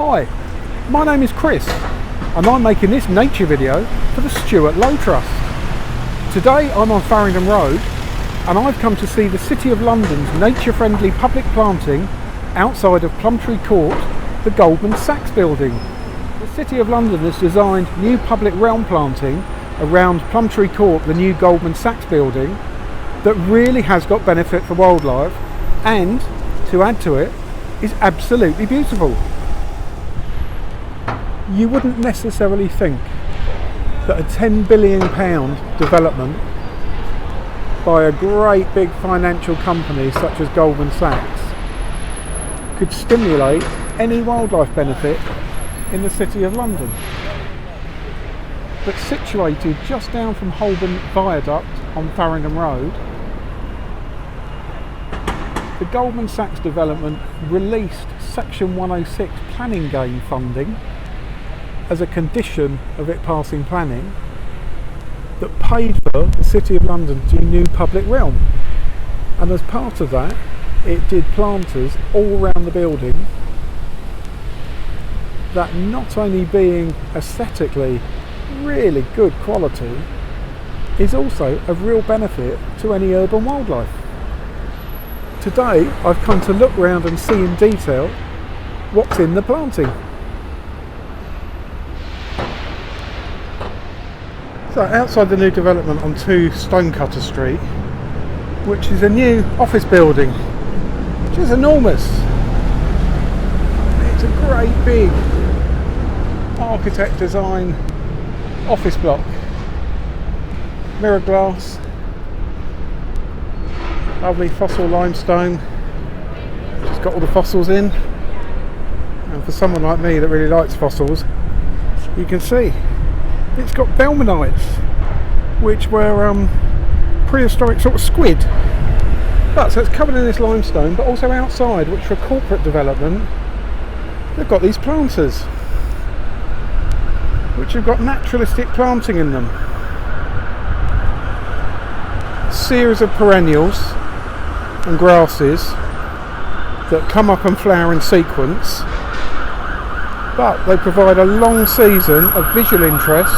Hi, my name is Chris and I'm making this nature video for the Stuart Low Trust. Today I'm on Farringdon Road and I've come to see the City of London's nature-friendly public planting outside of Plumtree Court, the Goldman Sachs building. The City of London has designed new public realm planting around Plumtree Court, the new Goldman Sachs building, that really has got benefit for wildlife and, to add to it, is absolutely beautiful. You wouldn't necessarily think that a £10 billion development by a great big financial company such as Goldman Sachs could stimulate any wildlife benefit in the City of London. But situated just down from Holborn Viaduct on Farringdon Road, the Goldman Sachs development released Section 106 planning gain funding as a condition of it passing planning that paid for the City of London to new public realm, and as part of that it did planters all around the building that, not only being aesthetically really good quality, is also of real benefit to any urban wildlife. Today I've come to look round and see in detail what's in the planting. So outside the new development on 2 Stonecutter Street, which is a new office building, which is enormous. It's a great big architect design office block, mirror glass, lovely fossil limestone, it's got all the fossils in, and for someone like me that really likes fossils, you can see it's got Belmanites, which were prehistoric sort of squid. But so it's covered in this limestone, but also outside, which for corporate development, they've got these planters, which have got naturalistic planting in them. Series of perennials and grasses that come up and flower in sequence, but they provide a long season of visual interest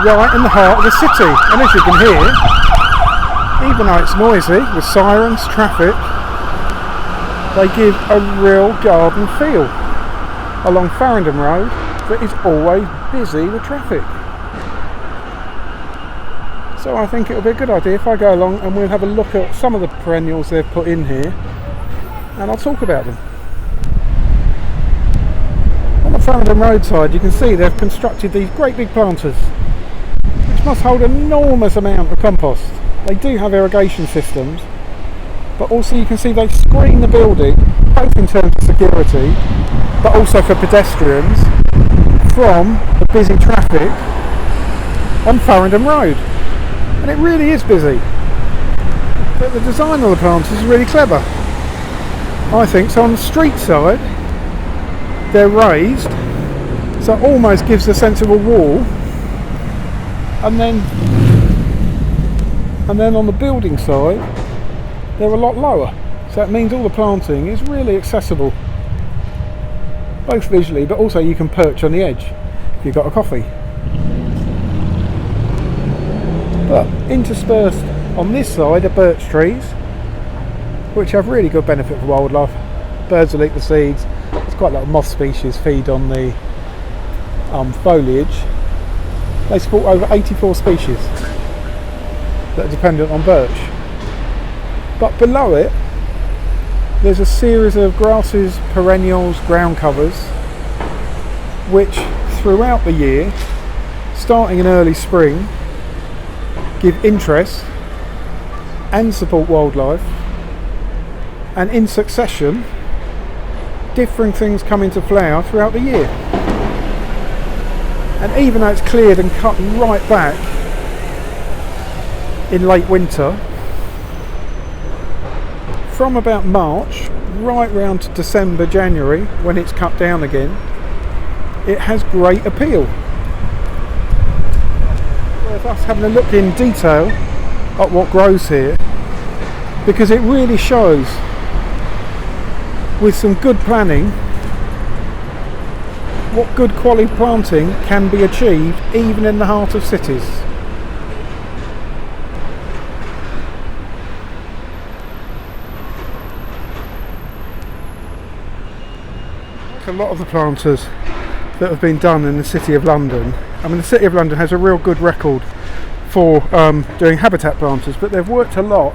right in the heart of the city. And as you can hear, even though it's noisy with sirens, traffic, they give a real garden feel along Farringdon Road that is always busy with traffic. So I think it would be a good idea if I go along and we'll have a look at some of the perennials they've put in here, and I'll talk about them. On the Farringdon roadside you can see they've constructed these great big planters which must hold an enormous amount of compost. They do have irrigation systems, but also you can see they screen the building, both in terms of security but also for pedestrians, from the busy traffic on Farringdon Road. And it really is busy, but the design of the planters is really clever, I think. So on the street side they're raised, so it almost gives a sense of a wall, and then on the building side they're a lot lower, so that means all the planting is really accessible, both visually but also you can perch on the edge if you've got a coffee. But interspersed on this side are birch trees, which have really good benefit for wildlife. Birds will eat the seeds. There's quite a lot of moth species feed on the foliage. They support over 84 species that are dependent on birch. But below it there's a series of grasses, perennials, ground covers, which throughout the year, starting in early spring, give interest and support wildlife, and in succession different things come into flower throughout the year. And even though it's cleared and cut right back in late winter, from about March right round to December, January, when it's cut down again, it has great appeal. Worth us having a look in detail at what grows here, because it really shows with some good planning, what good quality planting can be achieved even in the heart of cities. A lot of the planters that have been done in the City of London, I mean the City of London has a real good record for doing habitat planters, but they've worked a lot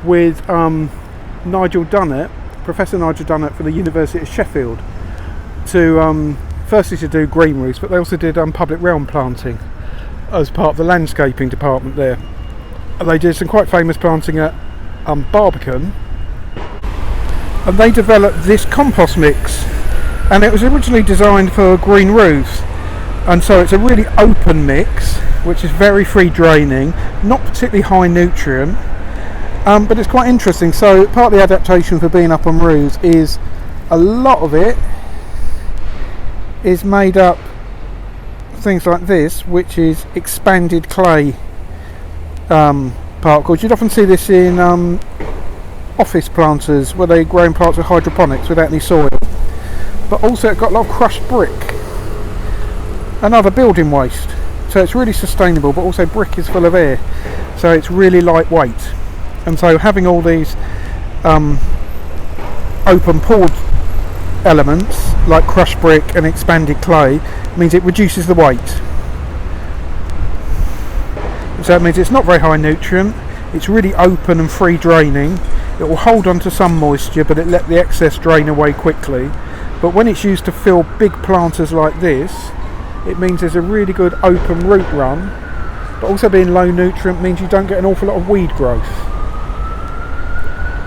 with Nigel Dunnett, Professor Nigel Dunnett for the University of Sheffield, to firstly to do green roofs, but they also did public realm planting as part of the landscaping department there. And they did some quite famous planting at Barbican, and they developed this compost mix, and it was originally designed for green roofs, and so it's a really open mix which is very free draining, not particularly high nutrient, but it's quite interesting. So part of the adaptation for being up on roofs is a lot of it is made up things like this, which is expanded clay particles. You'd often see this in office planters where they grow in parts of hydroponics without any soil, but also it's got a lot of crushed brick and other building waste, so it's really sustainable, but also brick is full of air, so it's really lightweight. And so having all these open poured elements like crushed brick and expanded clay means it reduces the weight. So it means it's not very high nutrient, it's really open and free draining, it will hold on to some moisture but it let the excess drain away quickly. But when it's used to fill big planters like this, it means there's a really good open root run, but also being low nutrient means you don't get an awful lot of weed growth.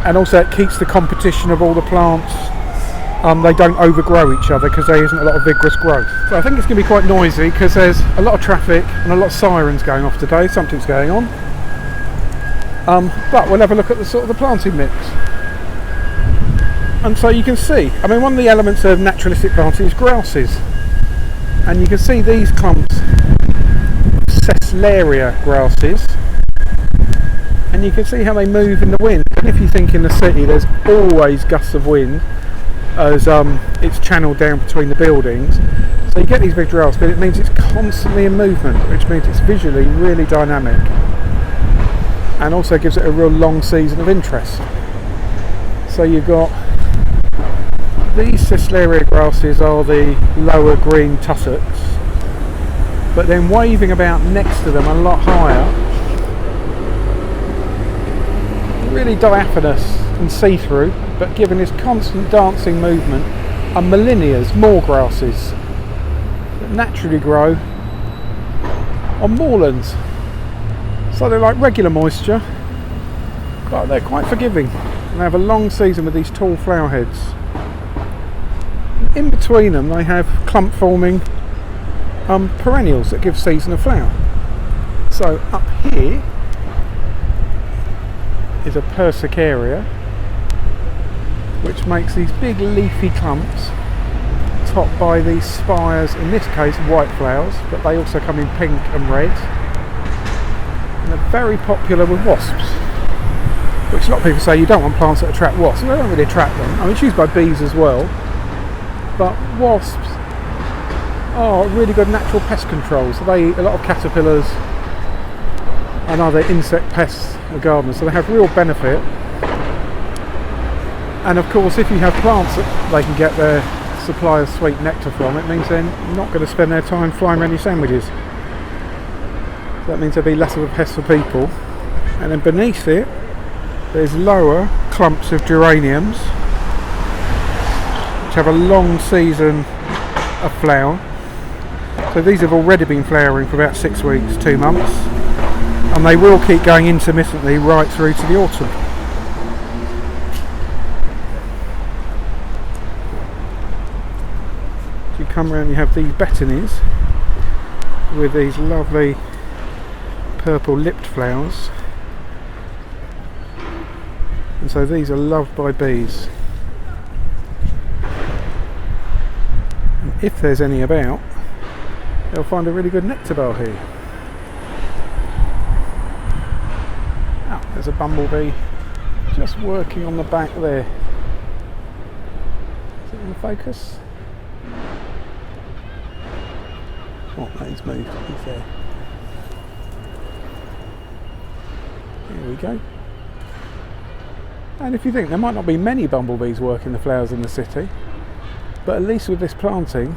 And also it keeps the competition of all the plants, they don't overgrow each other because there isn't a lot of vigorous growth. So I think it's going to be quite noisy because there's a lot of traffic and a lot of sirens going off today, something's going on. But we'll have a look at the sort of the planting mix. And so you can see, I mean one of the elements of naturalistic planting is grasses. And you can see these clumps of Cecularia grasses. And you can see how they move in the wind. And if you think in the city there's always gusts of wind as it's channeled down between the buildings, so you get these big drafts, but it means it's constantly in movement, which means it's visually really dynamic and also gives it a real long season of interest. So you've got these Cecularia grasses are the lower green tussocks, but then waving about next to them a lot higher, really diaphanous and see-through, but given this constant dancing movement, are Millennias, moor grasses, that naturally grow on moorlands. So they're like regular moisture, but they're quite forgiving. And they have a long season with these tall flower heads. In between them they have clump forming perennials that give season of flower. So up here is a Persicaria, which makes these big leafy clumps topped by these spires, in this case white flowers, but they also come in pink and red, and they're very popular with wasps, which a lot of people say you don't want plants that attract wasps. They don't really attract them. I mean it's used by bees as well, but wasps are really good natural pest control, so they eat a lot of caterpillars and other insect pests in the garden, so they have real benefit. And of course if you have plants that they can get their supply of sweet nectar from, it means they're not going to spend their time flying around your sandwiches. So that means there'll be less of a pest for people. And then beneath it there's lower clumps of geraniums which have a long season of flower. So these have already been flowering for about 6 weeks, 2 months, and they will keep going intermittently right through to the autumn. So you come around, you have these betonies with these lovely purple lipped flowers, and so these are loved by bees. And if there's any about, they'll find a really good nectar bar here. There's a bumblebee just working on the back there. in the focus. Oh, he's moved. He's there. Here we go. And if you think there might not be many bumblebees working the flowers in the city, but at least with this planting,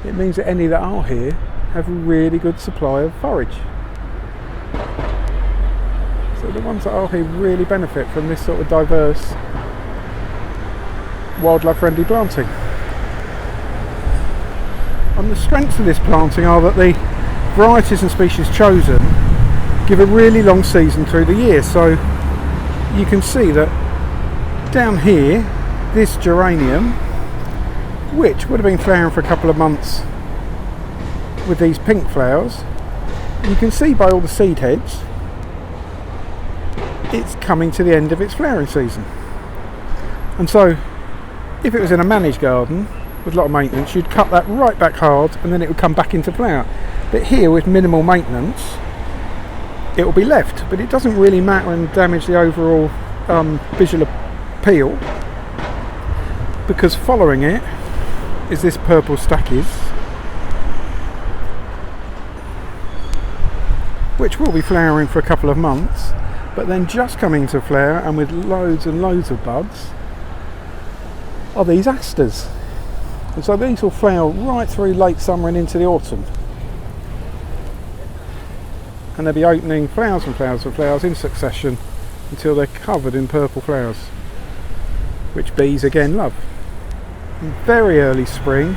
it means that any that are here have a really good supply of forage. So the ones that are here really benefit from this sort of diverse, wildlife friendly planting. And the strengths of this planting are that the varieties and species chosen give a really long season through the year. So you can see that down here, this geranium, which would have been flowering for a couple of months with these pink flowers, you can see by all the seed heads it's coming to the end of its flowering season. And so if it was in a managed garden with a lot of maintenance, you'd cut that right back hard and then it would come back into flower. But here, with minimal maintenance, it will be left, but it doesn't really matter and damage the overall visual appeal, because following it is this purple stackies, which will be flowering for a couple of months, but then just coming to flower and with loads and loads of buds are these asters. And so these will flower right through late summer and into the autumn. And they'll be opening flowers and flowers and flowers in succession until they're covered in purple flowers, which bees again love. In very early spring,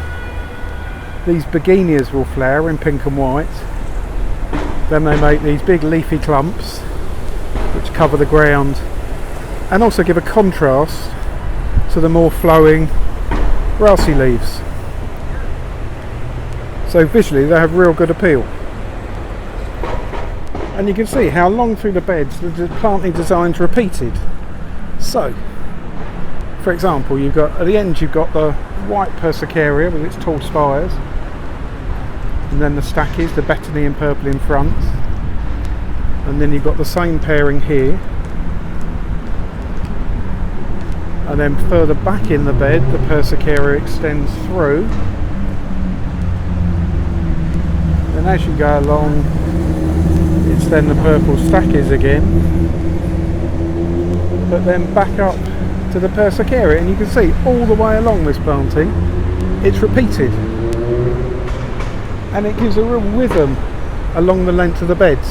these begonias will flower in pink and white. Then they make these big leafy clumps which cover the ground and also give a contrast to the more flowing grassy leaves. So visually they have real good appeal. And you can see how long through the beds the planting design's repeated. So, for example, you've got at the end you've got the white persicaria with its tall spires, and then the stackies, the betony and purple in front, and then you've got the same pairing here, and then further back in the bed the persicaria extends through, and as you go along it's then the purple stackies again, but then back up to the persicaria, and you can see all the way along this planting it's repeated, and it gives a real rhythm along the length of the beds,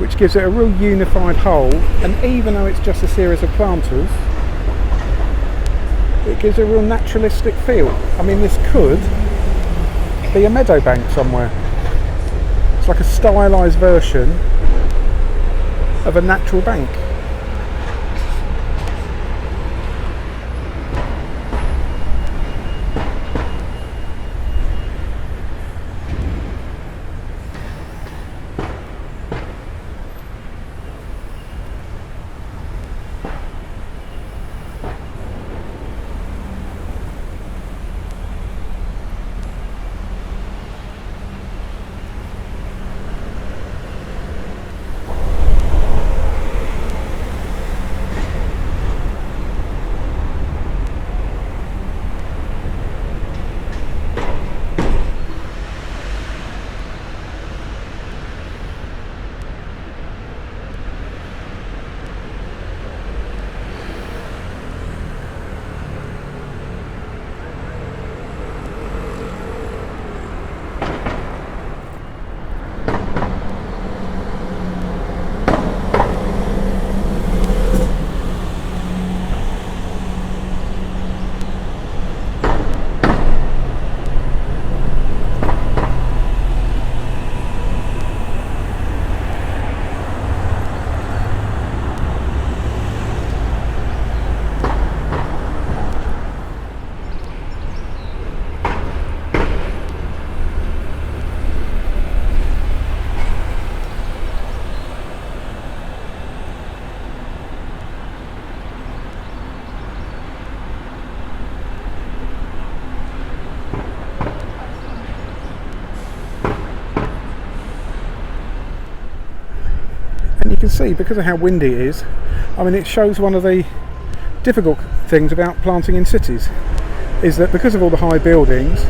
which gives it a real unified whole. And even though it's just a series of planters, it gives a real naturalistic feel. I mean, this could be a meadow bank somewhere. It's like a stylised version of a natural bank. And you can see, because of how windy it is, I mean, it shows one of the difficult things about planting in cities is that because of all the high buildings,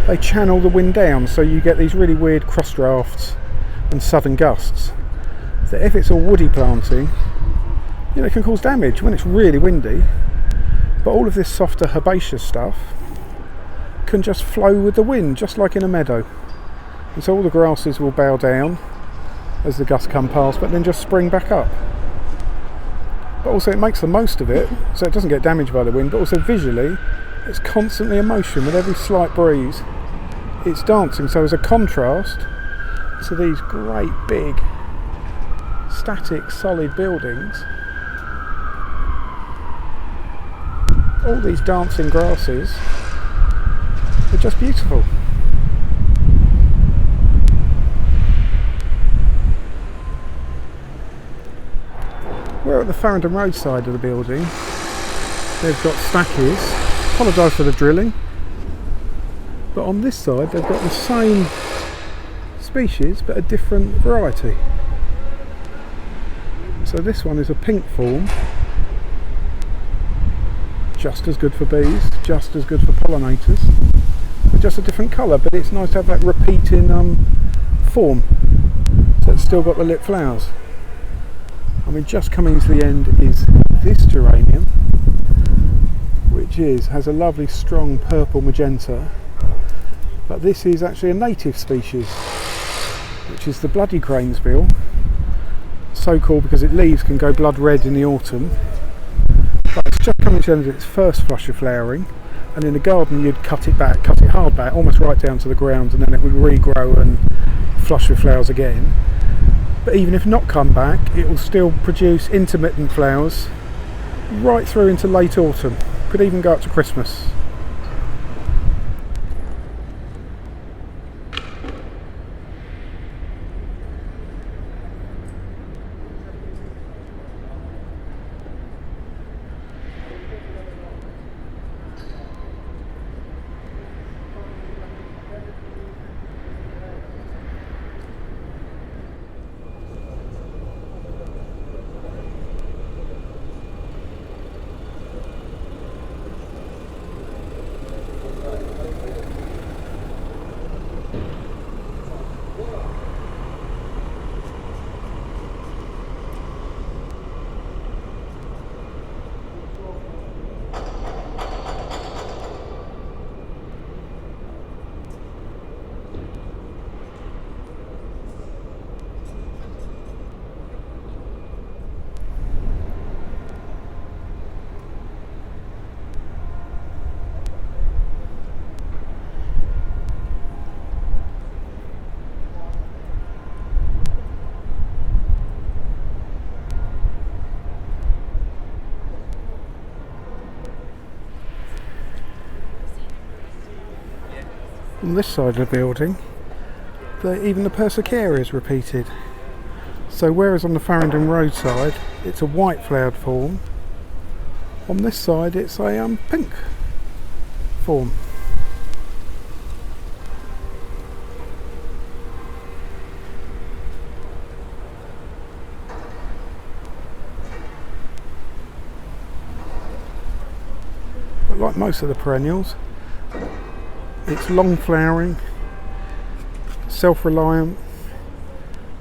they channel the wind down, so you get these really weird cross drafts and southern gusts that if it's a woody planting, you know, it can cause damage when it's really windy. But all of this softer herbaceous stuff can just flow with the wind, just like in a meadow. And so all the grasses will bow down as the gusts come past, but then just spring back up. But also it makes the most of it, so it doesn't get damaged by the wind, but also visually it's constantly in motion. With every slight breeze it's dancing. So as a contrast to these great big static solid buildings, all these dancing grasses are just beautiful. We're at the Farringdon Road side of the building. They've got stackies. Apologise for the drilling. But on this side they've got the same species but a different variety. So this one is a pink form. Just as good for bees, just as good for pollinators. But just a different colour, but it's nice to have that repeating form. So it's still got the lit flowers. I mean, just coming to the end is this geranium, which has a lovely strong purple magenta, but this is actually a native species, which is the bloody cranesbill, so called because its leaves can go blood red in the autumn, but it's just coming to the end of its first flush of flowering, and in the garden you'd cut it hard back, almost right down to the ground, and then it would regrow and flush with flowers again. But even if not come back, it will still produce intermittent flowers right through into late autumn. Could even go up to Christmas. On this side of the building, even the Persicaria is repeated. So whereas on the Farringdon Road side it's a white flowered form, on this side it's a pink form. But like most of the perennials, it's long flowering, self-reliant,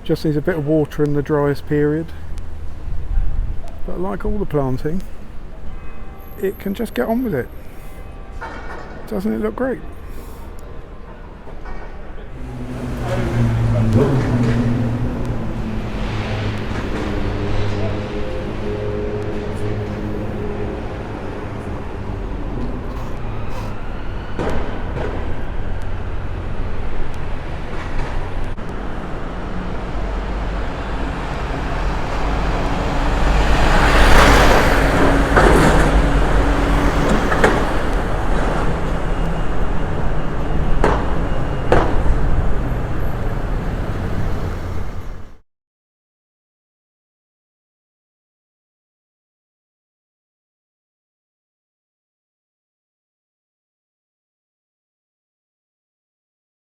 just needs a bit of water in the driest period. But like all the planting, it can just get on with it. Doesn't it look great?